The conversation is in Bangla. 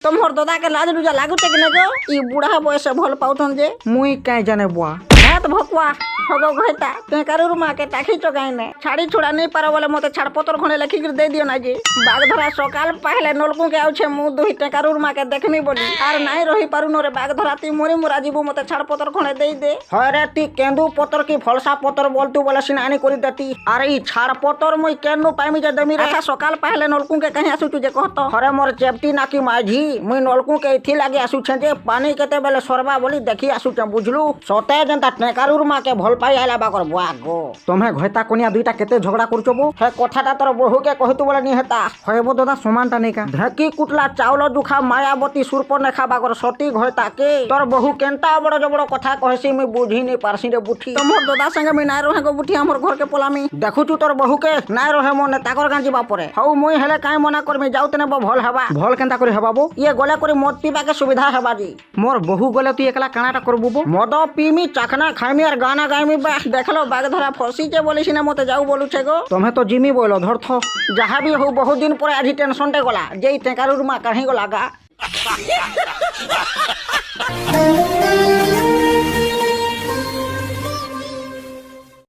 তোমার দাদাকে লাজ লুজা লাগুছে কি না গো? ই বুড়া বয়সে ভাল পাউছন যে মুই কাই জানে বুয়া হাত ভকুয়া হগো ঘইতা তুই কারুর মাকে টাকিছ কাইনে ছাড়ি ছুড়া নেই পারো বলে মতে ছাড়পত্র খনে লেখিকি দেই দিও না যে বাঘ ধরা সকাল পাহলে নলকুকে আউছে মু দুই টেকারুর মাকে দেখনি বলি আর নাই রহি পারু নরে বাঘ ধরা তুই মরি মুরা যাবো মতে ছাড়পত্র খনে দেই দে হরে তুই কেন্দু পতর কি ফলসা পতর বলতু বলে সিনা আনি করি দেতি আর এই ছাড়পত্র মুই কেনু পাইমি যে দেমি রেখা সকাল পাহলে নলকুকে কাহি আসুছু যে কহত হরে মোর চেপটি নাকি মাঝি মুই নলকুকে এথি লাগি আসুছে যে পানি কেতে বেলে সরবা বলি দেখি আসুছে বুঝলু সতে যেনতা টেকারুর মাকে ভাল পাই আইলা বাকর বুয়া গো তুমি ঘইতা কোনিয়া দুইটা কেতে ঝগড়া করছো বো হে কথাটা তোর বহুকে কহিতু বলে নি হেতা হইব দাদা সমানটা নেই কা ঢেকি কুটলা চাউল দুখা মায়াবতী সুরপনেখা বাকর সতী ঘইতা কে তোর বহু কেনতা বড় বড় কথা কহেছি মুই বুঝি নি পারছি রে বুঠি তোমর দাদা সঙ্গে মুই নাই রহে গো বুঠি আমার ঘরকে পলামি দেখুছু তোর বহুকে নাই রহে মনে তাকর গাঁ যাবা পরে হউ মুই হেলে কাই মনা করমি যাউতনে ভাল হেবা ভল কেনতা করে হবা বো ইয়ে গলে করে মদ পিবাকে সুবিধা হেবা জি মোর বহু গলে তুই একলা কানাটা করবু বো মদ পিমি চাখনা খাইমি আর গানা গাইমি বাহ দেখলো বাঘ ধরা ফসিছে বলিস না মতে যাও বলুছে গো তুমি তো জিমি বইল ধরথ যাহা বি হউ বহু দিন পরে আজি টেনশনটে গলা যেই টেকারুর মা কাহি গলা গা